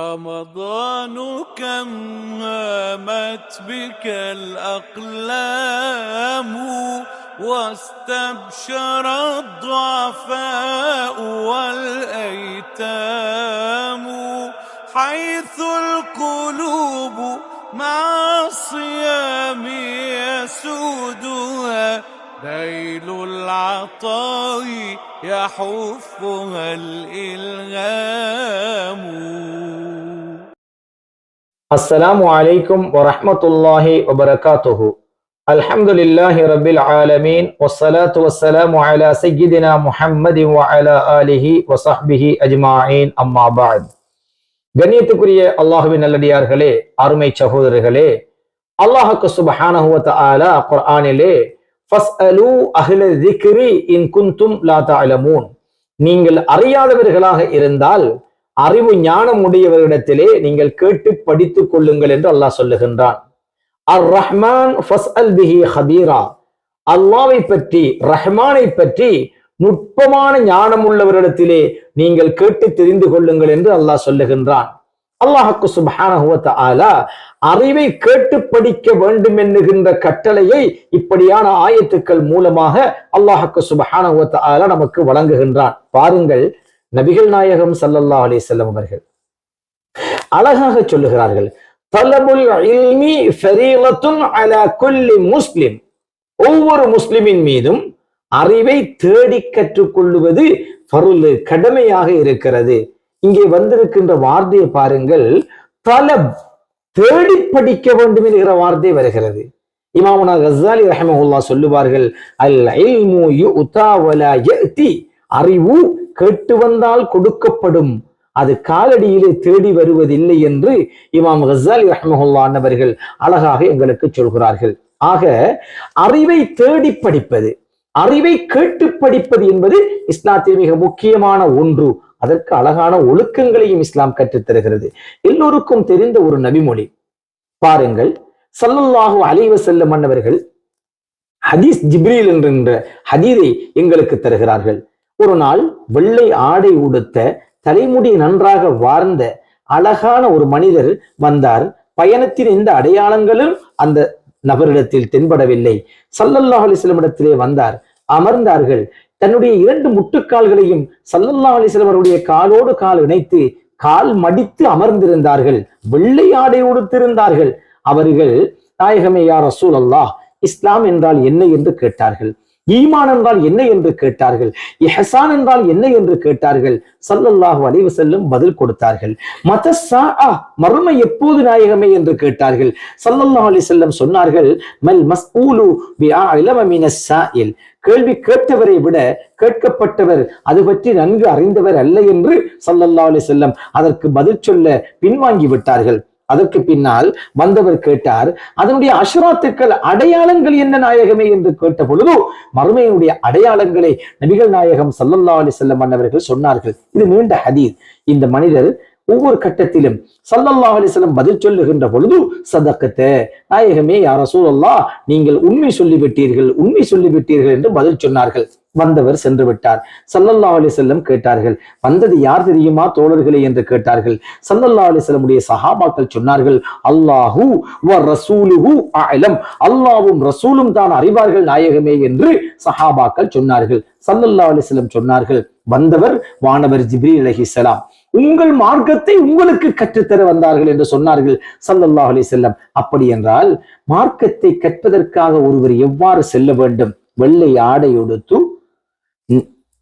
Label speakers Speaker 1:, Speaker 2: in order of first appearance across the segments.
Speaker 1: رمضان كم هامت بك الأقلام واستبشر الضعفاء والأيتام حيث القلوب مع الصيام يسودها ذيل العطاء يحفها الإلهام.
Speaker 2: السلام عليكم ورحمة الله وبركاته. الحمد لله رب العالمين والصلاة والسلام على سيدنا محمد وعلى آله وصحبه أجمعين أما بعد. கண்ணியத்துக்குரிய அல்லாஹுவின் நல்லடியார்களே, அருமை சகோதரர்களே, அல்லாஹ்வுக்கு சுப்ஹானஹு வ தஆலா குர்ஆனிலே ஃபஸ்அலு அஹ்ல ஸிக்ரி இன் குன்தும் லா தஅலமூன், நீங்கள் அறியாதவர்களாக இருந்தால் அறிவு ஞானம் உடையவர்களிடத்திலே நீங்கள் கேட்டு படித்துக் கொள்ளுங்கள் என்று அல்லாஹ் சொல்லுகின்றான். அர் ரஹ்மான் ஃபஸ்அல் பிஹி ஹபீரா, அல்லாஹ்வை பற்றி, ரஹ்மானை பற்றி நுட்பமான ஞானம் உள்ளவரிடத்திலே நீங்கள் கேட்டு தெரிந்து கொள்ளுங்கள் என்று அல்லாஹ் சொல்லுகின்றான். அல்லாஹ்வுக்கு சுப்ஹானஹு வ தஆலா அறிவை கேட்டு படிக்க வேண்டும் என்கின்ற கட்டளையை இப்படியான ஆயத்துக்கள் மூலமாக அல்லாஹ்வுக்கு சுப்ஹானஹு வ தஆலா நமக்கு வழங்குகின்றான். பாருங்கள், நபிகள் நாயகம் ஸல்லல்லாஹு அலைஹி வஸல்லம் அவர்கள் அழகாக சொல்லுகிறார்கள், தலபுல் இல்மி ஃபரீலத்துன் அலா குல்லி முஸ்லிம், ஒவ்வொரு முஸ்லிமின் மீதும் அறிவை தேடி கற்றுக்கொள்வது ஃபர்லு, கடமையாக இருக்கிறது. இங்கே வந்திருக்கின்ற வார்த்தையை பாருங்கள், தலப், தேடி படிக்க வேண்டும் என்கிற வார்த்தை வருகிறது. இமாமுனா கஸ்ஸாலி ரஹ்மஹுல்லாஹ் சொல்லுவார்கள், அல் இல்மு யுதா வலா யதி, அறிவு கேட்டு வந்தால் கொடுக்கப்படும், அது காலடியிலே தேடி வருவதில்லை என்று இமாம் கஸ்ஸாலி ரஹ்மஹுல்லாஹ் அன்னவர்கள் அழகாக எங்களுக்கு சொல்கிறார்கள். ஆக அறிவை தேடி படிப்பது, அறிவை கேட்டு படிப்பது என்பது இஸ்லாத்தில் மிக முக்கியமான ஒன்று. அதற்கு அழகான ஒழுக்கங்களையும் இஸ்லாம் கற்றுத் தருகிறது. எல்லோருக்கும் தெரிந்த ஒரு நபிமொழி பாருங்கள், ஸல்லல்லாஹு அலைஹி வஸல்லம் அன்னவர்கள் ஹதீஸ் ஜிப்ரீல் என்கின்ற ஹதீஸை எங்களுக்கு தருகிறார்கள். ஒரு நாள் வெள்ளை ஆடை உடுத்த, தலைமுடி நன்றாக வார்ந்த அழகான ஒரு மனிதர் வந்தார். பயணத்தின் எந்த அடையாளங்களும் அந்த நபரிடத்தில் தென்படவில்லை. ஸல்லல்லாஹு அலைஹி வஸல்லம் இடத்திலே வந்தார், அமர்ந்தார்கள். தன்னுடைய 2 முட்டுக்கால்களையும் ஸல்லல்லாஹு அலைஹி வஸல்லம் அவருடைய காலோடு கால் இணைத்து கால் மடித்து அமர்ந்திருந்தார்கள். வெள்ளை ஆடை உடுத்திருந்தார்கள். அவர்கள், நாயகமே யா ரசூலல்லாஹ், இஸ்லாம் என்றால் என்ன என்று கேட்டார்கள். ஈமான் என்றால் என்ன என்று கேட்டார்கள். இஹ்சான் என்றால் என்ன என்று கேட்டார்கள். ஸல்லல்லாஹு அலைஹி வஸல்லம் பதில் கொடுத்தார்கள். மதஸ்ஸாஅ, மறுமை எப்போது நாயகமே என்று கேட்டார்கள். ஸல்லல்லாஹு அலைஹி வஸல்லம் சொன்னார்கள், மல் மஸ்ஊலு பிஅஅலம மினஸ் ஸாயில், கேள்வி கேட்டவரை விட கேட்கப்பட்டவர் அது பற்றி நன்கு அறிந்தவர் அல்ல என்று ஸல்லல்லாஹு அலைஹி வஸல்லம் அதற்கு பதில் சொல்ல பின்வாங்கி விட்டார்கள். அதற்கு பின்னால் வந்தவர் கேட்டார், அதனுடைய அஷ்ராத்துக்கள், அடையாளங்கள் என்ன நாயகமே என்று கேட்ட பொழுது மறுமையினுடைய அடையாளங்களை நபிகள் நாயகம் ஸல்லல்லாஹு அலைஹி வஸல்லம் அன்னவர்கள் சொன்னார்கள். இது நீண்ட ஹதீஸ். இந்த மனிதர் ஒவ்வொரு கட்டத்திலும் ஸல்லல்லாஹு அலைஹி வஸல்லம் பதில் சொல்லுகின்ற பொழுது, சதகத, நாயகமே யா ரசூலல்லாஹ், நீங்கள் உண்மை சொல்லிவிட்டீர்கள், உண்மை சொல்லிவிட்டீர்கள் என்று பதில் சொன்னார்கள். வந்தவர் சென்று விட்டார். ஸல்லல்லாஹு அலைஹி வஸல்லம் கேட்டார்கள், வந்தது யார் தெரியுமா தோழர்களே என்று கேட்டார்கள். ஸல்லல்லாஹு அலைஹி வஸல்லம் உடைய சஹாபாக்கள் சொன்னார்கள், அல்லாஹு வ ரசூலுஹு அஅலம், அல்லாஹ்வும் ரசூலும் தான் அறிவார்கள் நாயகமே என்று சஹாபாக்கள் சொன்னார்கள். ஸல்லல்லாஹு அலைஹி வஸல்லம் சொன்னார்கள், வந்தவர் வானவர் ஜிப்ரீல் அலைஹிஸ்ஸலாம், உங்கள் மார்க்கத்தை உங்களுக்கு கற்றுத்தர வந்தார்கள் என்று சொன்னார்கள் ஸல்லல்லாஹு அலைஹி வஸல்லம். அப்படி என்றால் மார்க்கத்தை கற்பதற்காக ஒருவர் எவ்வாறு செல்ல வேண்டும்? வெள்ளை ஆடை உடுத்து,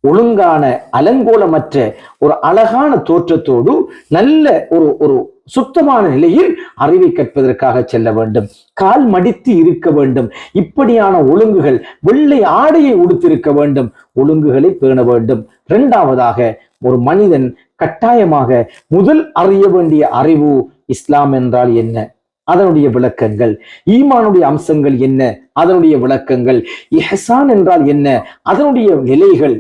Speaker 2: ஒழுங்கான அலங்கோலமற்ற ஒரு அழகான தோற்றத்தோடு நல்ல ஒரு சுத்தமான நிலையில் அறிவை கற்பதற்காக செல்ல வேண்டும். கால் மடித்து இருக்க வேண்டும். இப்படியான ஒழுங்குகள், வெள்ளை ஆடையை உடுத்திருக்க வேண்டும், ஒழுங்குகளை பேண வேண்டும். இரண்டாவதாக, ஒரு மனிதன் கட்டாயமாக முதல் அறிய வேண்டிய அறிவு, இஸ்லாம் என்றால் என்ன, அதனுடைய விளக்கங்கள், ஈமானுடைய அம்சங்கள் என்ன, அதனுடைய விளக்கங்கள், இஹ்சான் என்றால் என்ன, அதனுடைய நிலைகள்,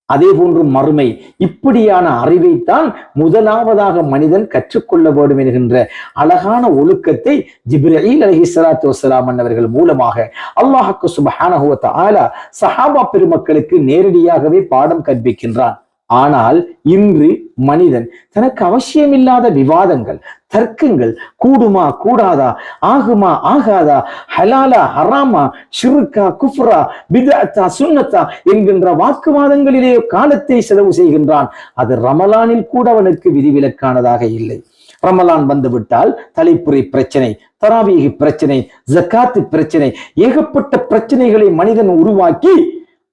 Speaker 2: அதே போன்று மறுமை, இப்படியான அறிவைத்தான் முதலாவதாக மனிதன் கற்றுக்கொள்ள வேண்டும் என்கின்ற அழகான ஒழுக்கத்தை ஜிப்ரீல் அலைஹிஸ்ஸலாத்து வஸ்ஸலாம் அவர்கள் மூலமாக அல்லாஹ்வுக்கு சுப்ஹானஹு வ தஆலா சஹாபா பெருமக்களுக்கு நேரடியாகவே பாடம் கற்பிக்கின்றான். ஆனால் இன்று மனிதன் தனக்கு அவசியமில்லாத விவாதங்கள், தர்க்கங்கள், கூடுமா கூடாதா, ஆகுமா ஆகாதா, ஹலாலா ஹராமா, ஷிர்கா குஃப்ரா, பித்அத்தா சுன்னத்தா என்கின்ற வாக்குவாதங்களிலே காலத்தை செலவு செய்கின்றான். அது ரமலானில் கூட அவனுக்கு விதிவிலக்கானதாக இல்லை. ரமலான் வந்துவிட்டால் தலைப்புரை பிரச்சனை, தராவீஹ் பிரச்சனை, ஜக்காத்து பிரச்சனை, ஏகப்பட்ட பிரச்சனைகளை மனிதன் உருவாக்கி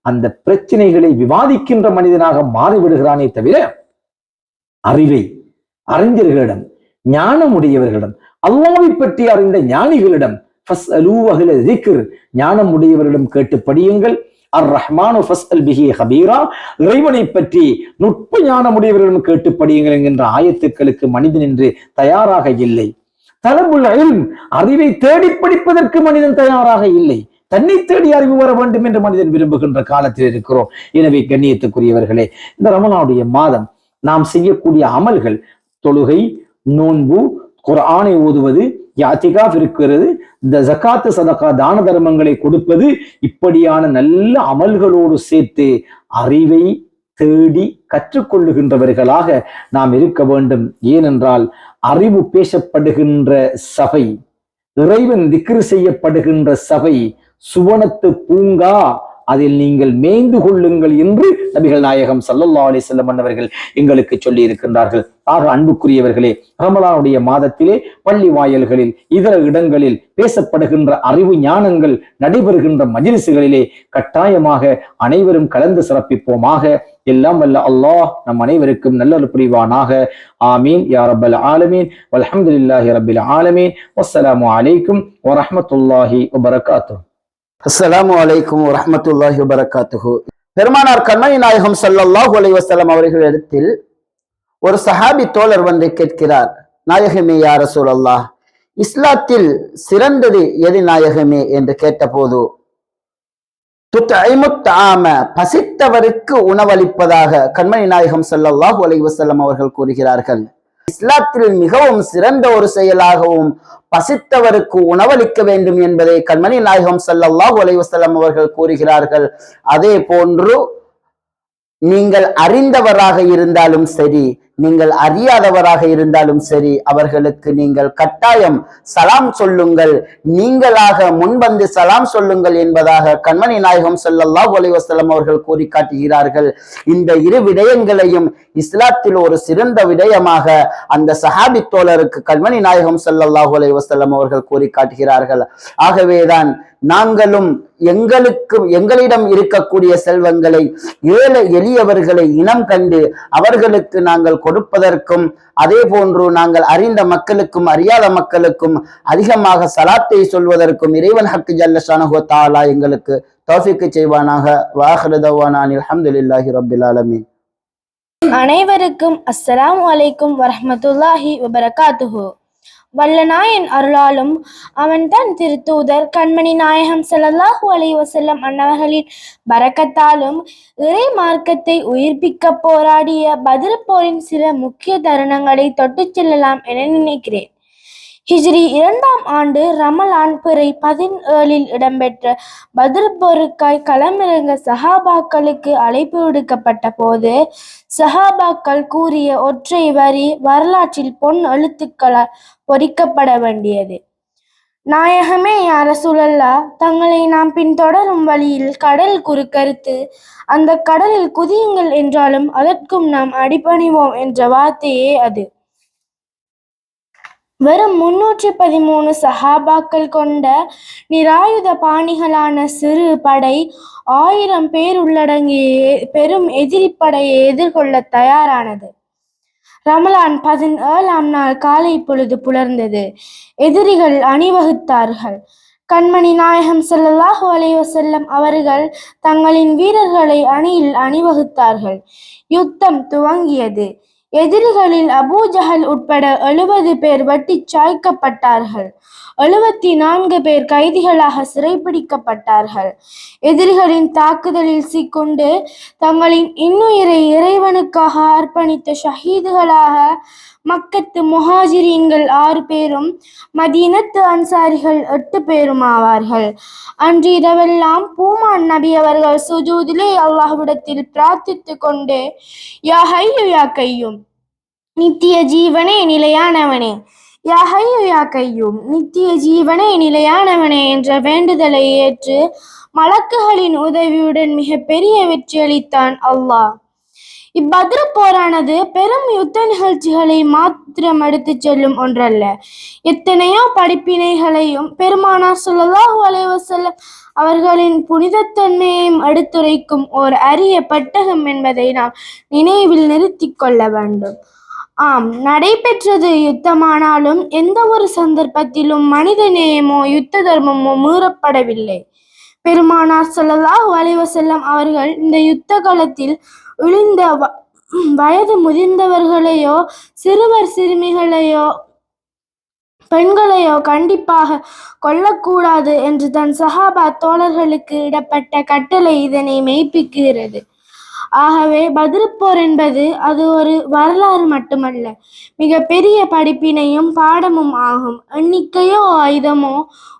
Speaker 2: அந்த பிரச்சனைகளை விவாதிக்கின்ற மனிதனாக மாறிவிடுகிறானே தவிர அறிவை அறிஞர்களிடம், ஞானமுடையவர்களிடம், அல்லாஹ்வை பற்றி அறிந்த ஞானிகளிடம், ஞானம் உடையவர்களிடம் கேட்டு படியுங்கள். அர்-ரஹ்மானு ஃபஸ்அல் பிஹி ஹபீரா, இறைவனை பற்றி நுட்ப ஞானமுடையவர்களிடம் கேட்டு படியுங்கள் என்கின்ற ஆயத்துக்களுக்கு மனிதன் என்று தயாராக இல்லை. தலபுல் இல்ம், அறிவை தேடி படிப்பதற்கு மனிதன் தயாராக இல்லை. தன்னை தேடி அறிவு வர வேண்டும் என்று மனிதன் விரும்புகின்ற காலத்தில் இருக்கிறோம். எனவே கண்ணியத்துக்குரியவர்களே, இந்த ரமலானுடைய மாதம் நாம் செய்யக்கூடிய அமல்கள், தொழுகை, நோன்பு, குர்ஆனை ஓதுவது, யாத்திகாஃப் இருக்கிறது, இந்த ஜகாத்து சதகா தான தர்மங்களை கொடுப்பது, இப்படியான நல்ல அமல்களோடு சேர்த்து அறிவை தேடி கற்றுக்கொள்ளுகின்றவர்களாக நாம் இருக்க வேண்டும். ஏனென்றால் அறிவு பேசப்படுகின்ற சபை, இறைவன் திக்ர் செய்யப்படுகின்ற சபை சுவனத்து பூங்கா, அதில் நீங்கள் மேய்ந்து கொள்ளுங்கள் என்று நபிகள் நாயகம் ஸல்லல்லாஹு அலைஹி வஸல்லம் அவர்கள் எங்களுக்கு சொல்லி இருக்கின்றார்கள். ஆக அன்புக்குரியவர்களே, ரமலானுடைய மாதத்திலே பள்ளி வாயல்களில், இதர இடங்களில் பேசப்படுகின்ற அறிவு ஞானங்கள் நடைபெறுகின்ற மஜ்லிஸ்களிலே கட்டாயமாக அனைவரும் கலந்து சிறப்பிப்போமாக. எல்லாம் வல்ல அல்லாஹ் நம் அனைவருக்கும் நல்லொரு புரிவானாக. ஆமீன் யா ரப்பல் ஆலமீன். வல்ஹம்துலில்லாஹி ரப்பில் ஆலமீன். வஸ்ஸலாமு அலைக்கும் வரஹ்மத்துல்லாஹி வபரகாத்துஹு.
Speaker 3: அஸ்ஸலாமு அலைக்கும் வரஹ்மத்துல்லாஹி வபரகாத்துஹு. பெருமானார் கண்மணி நாயகம் ஸல்லல்லாஹு அலைஹி வஸல்லம் அவர்களிடத்தில் ஒரு சஹாபி தோழர் வந்து கேட்கிறார், நாயகமே யா ரசூலல்லாஹ், இஸ்லாத்தில் சிறந்தது எது நாயகமே என்று கேட்டபோது, துத்இமுத் தஆம, பசித்தவருக்கு உணவளிப்பதாக கண்மணி நாயகம் ஸல்லல்லாஹு அலைஹி வஸல்லம் அவர்கள் கூறுகிறார்கள். இஸ்லாத்தில் மிகவும் சிறந்த ஒரு செயலாகவும் பசித்தவருக்கு உணவளிக்க வேண்டும் என்பதை கண்மணி நாயகம் ஸல்லல்லாஹு அலைஹி வஸல்லம் அவர்கள் கூறுகிறார்கள். அதே போன்று நீங்கள் அறிந்தவராக இருந்தாலும் சரி, நீங்கள் அறியாதவராக இருந்தாலும் சரி, அவர்களுக்கு நீங்கள் கட்டாயம் சலாம் சொல்லுங்கள், நீங்களாக முன்வந்து சலாம் சொல்லுங்கள் என்பதாக கண்மணி நாயகம் ஸல்லல்லாஹு அலைஹி வஸல்லம் அவர்கள் கூறி காட்டுகிறார்கள். இந்த இரு விடயங்களையும் இஸ்லாத்தில் ஒரு சிறந்த விடயமாக அந்த சஹாபி தோழருக்கு கண்மணி நாயகம் ஸல்லல்லாஹு அலைஹி வஸல்லம் அவர்கள் கூறி காட்டுகிறார்கள். ஆகவேதான் நாங்களும் எங்களிடம் இருக்கக்கூடிய செல்வங்களை, ஏழை எளியவர்களை இனம் கண்டு அவர்களுக்கு நாங்கள் கொடுப்பதற்கும், அதே போன்று நாங்கள் அறிந்த மக்களுக்கும் அறியாத மக்களுக்கும் அதிகமாக சலாத்தை சொல்வதற்கும் இறைவன் ஹக்கு ஜல்ல ஷானஹு வ தஆலா எங்களுக்கு தௌஃபீக் செய்வானாக. வஆகிரு தஅவானா அல்ஹம்துலில்லாஹி ரப்பில் ஆலமீன்.
Speaker 4: அனைவருக்கும் அஸ்ஸலாமு அலைக்கும் வரஹ்மத்துல்லாஹி வபரகாத்துஹு. வல்லநாயன் அருளாலும் அவன் தன் திருத்தூதர் கண்மணி நாயகம் ஸல்லல்லாஹு அலைஹி வஸல்லம் அன்னவர்களின் பரக்கத்தாலும் இறை மார்க்கத்தை உயிர்ப்பிக்க போராடிய பத்ர் போரின் சில முக்கிய தருணங்களை தொட்டு செல்லலாம் என நினைக்கிறேன். ஹிஜ்ரி 2ஆம் ஆண்டு ரமலான் பிறை 17 இடம்பெற்ற பத்ர் போருக்காய் களமிறங்க சஹாபாக்களுக்கு அழைப்பு விடுக்கப்பட்ட போது சஹாபாக்கள் கூறிய ஒற்றை வரி வரலாற்றில் பொன் எழுத்துக்களால் பொறிக்கப்பட வேண்டியது. நாயகமே யா ரசூலல்லாஹ், தங்களை நாம் பின்தொடரும் வழியில் கடல் குறுக்கறுத்து அந்த கடலில் குதியுங்கள் என்றாலும் அதற்கும் நாம் அடிபணிவோம் என்ற வார்த்தையே அது. வெறும் 313 சஹாபாக்கள் கொண்ட நிராயுத பாணிகளான சிறு படை 1000 பேர் உள்ளடங்கிய பெரும் எதிரி படையை எதிர்கொள்ள தயாரானது. ரமலான் 17ஆம் நாள் காலை பொழுது புலர்ந்தது. எதிரிகள் அணிவகுத்தார்கள். கண்மணி நாயகம் ஸல்லல்லாஹு அலைஹி வஸல்லம் அவர்கள் தங்களின் வீரர்களை அணியில் அணிவகுத்தார்கள். யுத்தம் துவங்கியது. எதிரிகளில் அபூ ஜஹல் உட்பட 70 பேர் வெட்டி சாய்க்கப்பட்டார்கள். 74 பேர் கைதிகளாக சிறைப்பிடிக்கப்பட்டார்கள். எதிரிகளின் தாக்குதலில் சிக்கொண்டு தங்களின் இன்னுயிரை இறைவனுக்காக அர்ப்பணித்த ஷஹீதுகளாக மக்கத்து முஹாஜிரீன்கள் 6 பேரும் மதீனத்து அன்சாரிகள் 8 பேரும் ஆவார்கள். அன்று இரவெல்லாம் பூமான் நபி அவர்கள் சுஜூதிலே அல்லாஹ்விடத்தில் பிரார்த்தித்து கொண்டே யா ஹய்யு யா கையூம் நித்திய ஜீவனே நிலையானவனே, யா ஹய்யு யா கையூம் நித்திய ஜீவனே நிலையானவனே என்ற வேண்டுதலை ஏற்று மலக்குகளின் உதவியுடன் மிக பெரிய வெற்றி அளித்தான் அல்லாஹ். இப்பத்ரு போரானது பெரும் யுத்த நிகழ்ச்சிகளை மாத்திரம் எடுத்துச் செல்லும் ஒன்றல்ல, எத்தனையோ படிப்பினைகளையும் பெருமானார் ஸல்லல்லாஹு அலைஹி வஸல்லம் அவர்களின் புனிதத்தன்மையையும் எடுத்துரைக்கும் ஓர் அரிய பெட்டகம் என்பதை நாம் நினைவில் நிறுத்திக் கொள்ள வேண்டும். ஆம், நடைபெற்றது யுத்தமானாலும் எந்த ஒரு சந்தர்ப்பத்திலும் மனித நேயமோ யுத்த தர்மமோ மீறப்படவில்லை. பெருமானார் ஸல்லல்லாஹு அலைஹி வஸல்லம் அவர்கள் இந்த யுத்த காலத்தில் விழுந்த வயது முதிர்ந்தவர்களையோ சிறுவர் சிறுமிகளையோ பெண்களையோ கண்டிப்பாக கொல்லக்கூடாது என்று தன் சஹாபா தோழர்களுக்கு இடப்பட்ட கட்டளை இதனை மெய்ப்பிக்கிறது. ஆகவே பத்ரு போர் என்பது அது ஒரு வரலாறு மட்டுமல்ல, மிக பெரிய படிப்பினையும் பாடமும் ஆகும். எண்ணிக்கையோ ஆயுதமோ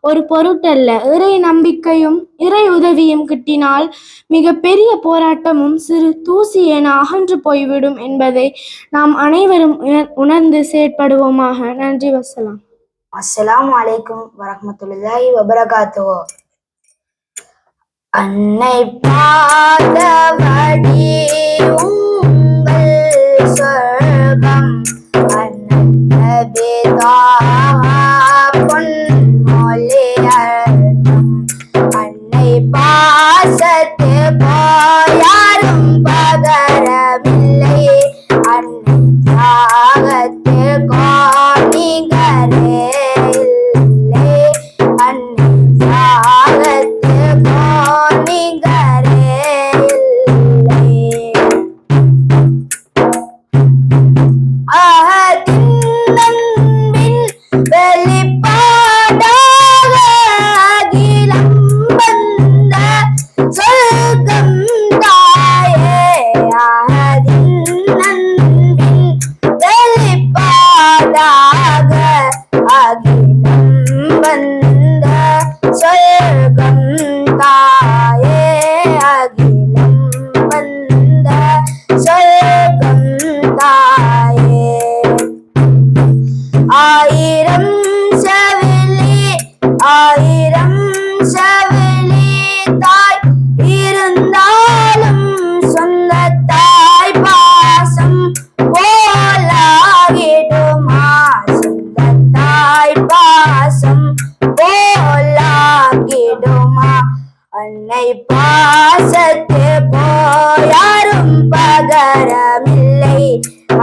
Speaker 4: ஒரு பொருட்டல்ல, இறை நம்பிக்கையும் இறை உதவியும் கிட்டினால் மிக பெரிய போராட்டமும் சிறு தூசி என அகன்று போய்விடும் என்பதை நாம் அனைவரும் உணர்ந்து செயற்படுவோமாக. நன்றி, வசலாம்.
Speaker 5: அஸ்ஸலாமு அலைக்கும் வரஹ்மத்துல்லாஹி வபரகாத்துஹு. அன்னை பாதவடி உங்கள் சொர்க்கம், அன்னை நபிதாஹா பொன்மொழி அர்த்தம், அன்னை பாசத்து போயாரும் பகரவில்லை, அன்னை தியாகத்து கோணிகரே இல்லை, அன்னை தியாகத்து கோணிகரே இல்லை. அஹதின் அன்பின் வெளிப்பாடாக அகிலம் வந்த சொர்க்கம் தாயே, அஹதின் அன்பின் வெளிப்பாடாக அகிலம் வந்த சொர்க்கம் தாயே, அகிலம் வந்த சொர்க்கம் தாயே. ஆயிரம் செவிலி தாய் இருந்தாலும் சொந்த தாய் பாசம் போலாகிடுமா, சொந்த தாய் பாசம் போலாகிடுமா, அன்னை பாசத்து போயாரும் பகரமில்லை,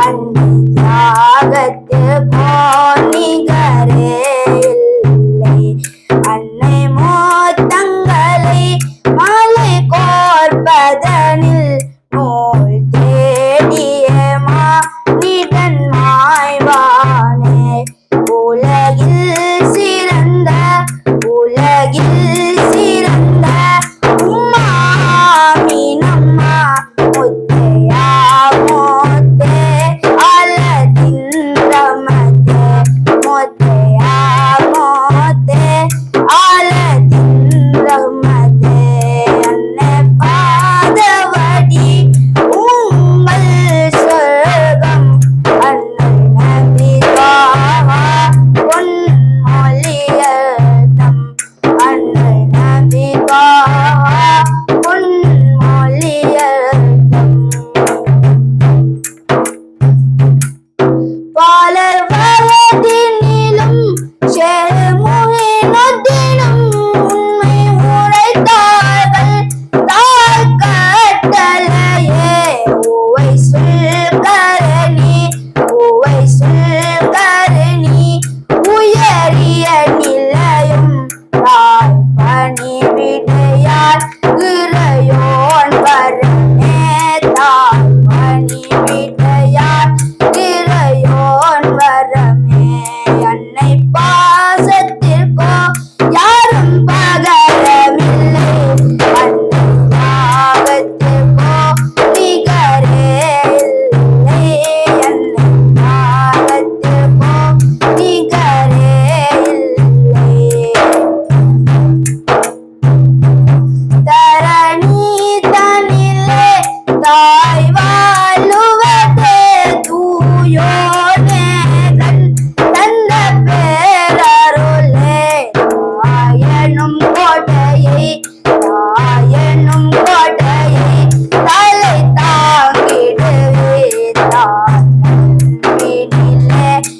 Speaker 5: அன்னை தியாகத்து கோணிகரே இல்லை, அன்னை மோத்தங்களை மாலை கோர்ப்பதனில் நூல் தேடிய மானிடன் மாய்வானே, உலகில் சிறந்த உம்மாமி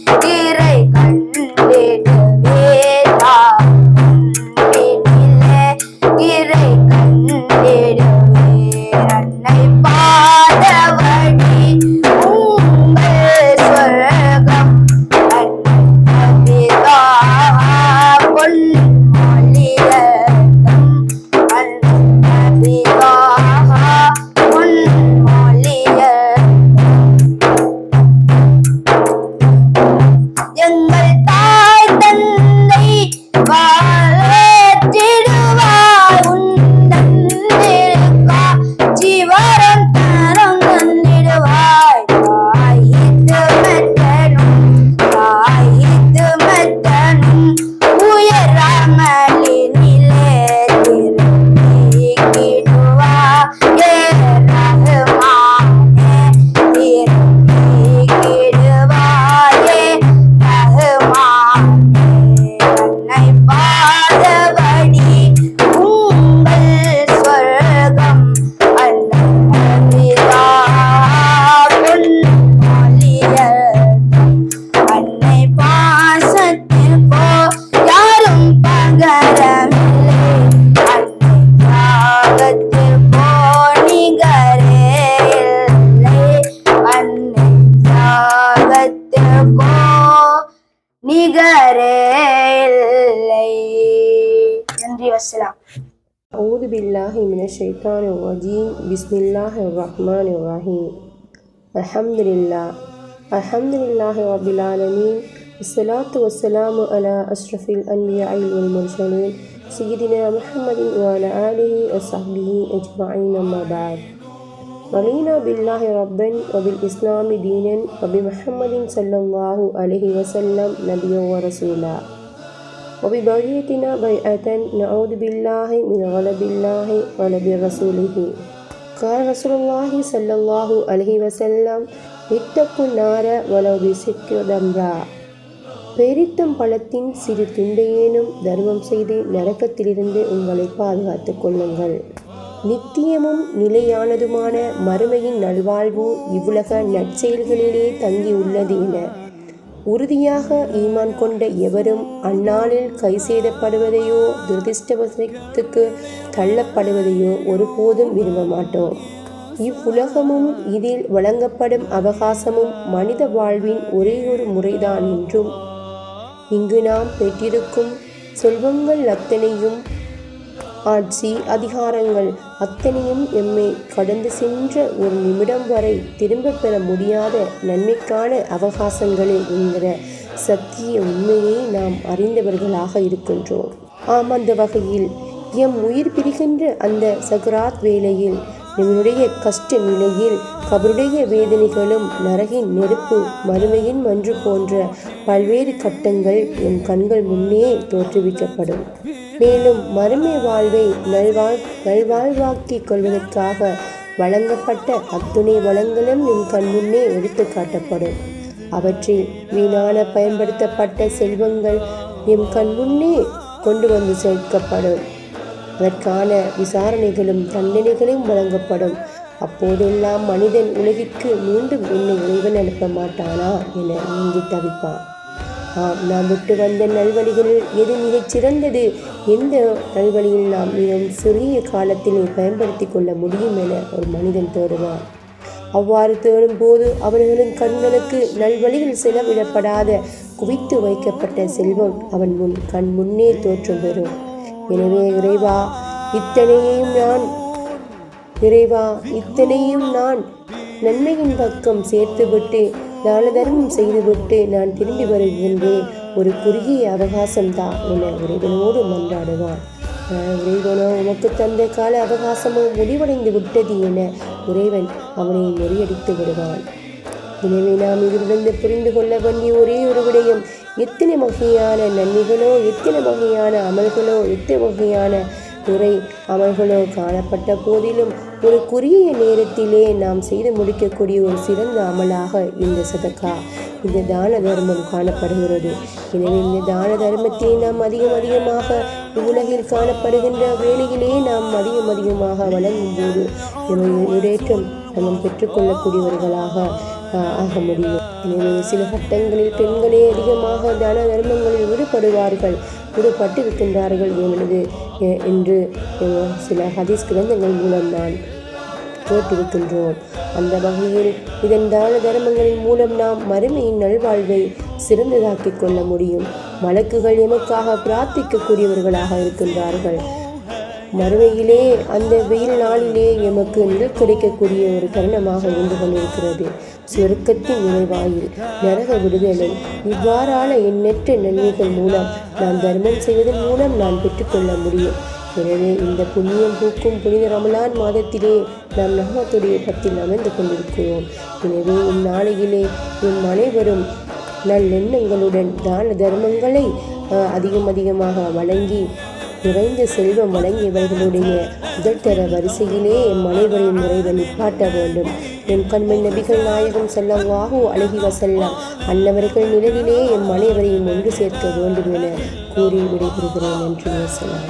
Speaker 5: இறை கண்டிடுவே இறை கண்டிடுவே அன்னை பாதவழி உங்கள் சொர்க்கம் அன்பிதா பொன்மொழியர்த்தம் அன்பிதா பொன்மொழியர் எங்கள் தாய் தந்தை வாழத்திடுவாய் உந்தன் இருக்கா ஜீவரம் தரம் தந்திடுவாய் தாயித்து மெத்தனும் உயராமலினிலே திரும்பிக்கிடுவாய் ஏ ரஹ்மானே திரும்பிக்கிடுவாய் ஏ ரஹ்மானே அன்னை பாதவழி உங்கள் சொர்க்கம் அன்பிதா பொன்மொழியர்த்தம் அன்னை பாசத்திற்கோ யாரும் பகரமில்லை அன்னை தியாகத்திற்கோ நிகரே இல்லை அன்னை தியாகத்திற்கோ நிகரே இல்லை. நன்றி. வஸ்ஸலாம்.
Speaker 6: أعوذ بالله من الشيطان الرجيم بسم الله الرحمن الرحيم الحمد لله رب العالمين والصلاة والسلام على أشرف الأنبياء والمرسلين سيدنا محمد وعلى آله وصحبه أجمعين أما بعد رضينا بالله ربا وبالإسلام دينا وبمحمد صلى الله عليه وسلم نبيا ورسولا وببغيتنا بيعة نعوذ بالله من غضب الله وغضب رسوله قال رسول الله صلى الله عليه وسلم اتقوا النار ولو بشق تمرة பேரித்தம் பழத்தின் சிறு துண்டையேனும் தர்மம் செய்து நரகத்திலிருந்து உங்களை பாதுகாத்துக் கொள்ளுங்கள். நித்தியமும் நிலையானதுமான மறுமையின் நல்வாழ்வு இவ்வுலக நற்செயல்களிலே தங்கியுள்ளது என உறுதியாக ஈமான் கொண்ட எவரும் அந்நாளில் கை செய்தப்படுவதையோ துரதிர்ஷ்டவசத்துக்கு தள்ளப்படுவதையோ ஒருபோதும் விரும்ப மாட்டோம். இவ்வுலகமும் இதில் வழங்கப்படும் அவகாசமும் மனித வாழ்வின் ஒரே ஒரு முறைதான் என்றும் இங்கு நாம் பெற்றிருக்கும் செல்வங்கள் அத்தனையும் ஆட்சி அதிகாரங்கள் அத்தனையும் எம்மை கடந்து சென்ற ஒரு நிமிடம் வரை திரும்ப பெற முடியாத நன்மைக்கான அவகாசங்களே என்கிற சத்திய உண்மையை நாம் அறிந்தவர்களாக இருக்கின்றோம். அந்த வகையில் எம் உயிர் பிரிகின்ற அந்த சக்ராத் வேளையில் நம்முடைய கஷ்ட நிலையில் கபருடைய வேதனைகளும் நரகின் நெருப்பு மறுமையின் மன்று போன்ற பல்வேறு கட்டங்கள் எம் கண்கள் முன்னே தோற்றுவிக்கப்படும். மேலும் மறுமை வாழ்வை நல்வாழ்வாக்கிக் கொள்வதற்காக வழங்கப்பட்ட அத்துணை வளங்களும் எம் கண் முன்னே எடுத்து காட்டப்படும். அவற்றில் வீணான பயன்படுத்தப்பட்ட செல்வங்கள் எம் கண் முன்னே கொண்டு வந்து சேர்க்கப்படும். அதற்கான விசாரணைகளும் தண்டனைகளும் வழங்கப்படும். அப்போதெல்லாம் மனிதன் உலகிற்கு மீண்டும் என்னை இறைவன் அனுப்ப மாட்டானா என நீங்கி தவிப்பான். நாம் விட்டு வந்த நல்வழிகளில் எது மிகச் சிறந்தது, எந்த நல்வழியில் நாம் மிகவும் சிறிய காலத்திலே பயன்படுத்தி கொள்ள முடியும் என ஒரு மனிதன் தேடுவான். அவ்வாறு தேடும் போது அவர்களின் கண்களுக்கு நல்வழியில் செலவிடப்படாத குவித்து வைக்கப்பட்ட செல்வம் அவன் கண் முன்னே தோற்றம் பெறும். எனவே இறைவா இத்தனையும் நான் நன்மையின் பக்கம் சேர்த்துவிட்டு தான தர்மம் செய்துவிட்டு நான் திரும்பி வருகின்றேன், ஒரு குறுகிய அவகாசம்தான் என இறைவனோடு மன்றாடுவான். இறைவனோ உனக்கு தந்த கால அவகாசமோ முடிவடைந்து விட்டது என இறைவன் அவனை முறியடித்து விடுவான். எனவே நாம் இதிலிருந்து புரிந்து கொள்ள வேண்டிய ஒரே ஒரு விடயம், எத்தனை வகையான நன்மைகளோ, எத்தனை வகையான அமல்களோ, எத்தனை வகையான துறை அமல்களோ காணப்பட்ட போதிலும் ஒரு குறுகிய நேரத்திலே நாம் செய்து முடிக்கக்கூடிய ஒரு சிறந்த அமலாக இந்த சதக்கா, இந்த தான தர்மம் காணப்படுகிறது. எனவே இந்த தான தர்மத்தை நாம் அதிகமாக உலகில் காணப்படுகின்ற வேளையிலே நாம் அதிகமாக வழங்கும் போது இதேற்றம் நாம் பெற்றுக்கொள்ளக்கூடியவர்களாக ஆக முடியும். எனவே சில கட்டங்களில் பெண்களே அதிகமாக தான தர்மங்களில் ஈடுபட்டிருக்கின்றார்கள் என்று சில ஹதீஸ் கிரந்தங்கள் மூலம் நான் கேட்டிருக்கின்றோம். அந்த வகையில் இதன் தான தர்மங்களின் மூலம் நாம் மறுமையின் நல்வாழ்வை சிறந்ததாக்கிக் கொள்ள முடியும். மலக்குகள் எமக்காக பிரார்த்திக்கக்கூடியவர்களாக இருக்கின்றார்கள். மறுமையிலே அந்த வெயில் நாளிலே எமக்கு நிழல் கிடைக்கக்கூடிய ஒரு தருணமாக இருந்து கொண்டிருக்கிறது. சொர்க்கத்தின் நுழைவாயில், நரக விடுதலை, இவ்வாறான எண்ணற்ற நன்மைகள் மூலம் நான் தர்மம் செய்வதன் மூலம் நான் பெற்றுக்கொள்ள முடியும். எனவே இந்த புண்ணியம் பூக்கும் புனித ரமலான் மாதத்திலே நாம் ரஹ்மத்துடைய பத்தில் அமர்ந்து கொண்டிருக்கிறோம். எனவே இந்நாளையிலே அனைவரும் நல்லெண்ணங்களுடன் தான தர்மங்களை அதிகமாக வழங்கி நிறைந்த செல்வம் வழங்கியவர்களுடைய முதல்தர வரிசையிலே அனைவரையும் நிறைவன் நிப்பாட்ட வேண்டும். எம் கண்மணி நபிகள் நாயகம் ஸல்லல்லாஹு அலைஹி வஸல்லம் அன்னவர்கள் நிழலிலே அனைவரையும் ஒன்று சேர்க்க வேண்டும் என கூறி விடைபெறுகிறேன். நன்றி. வஸலாம்.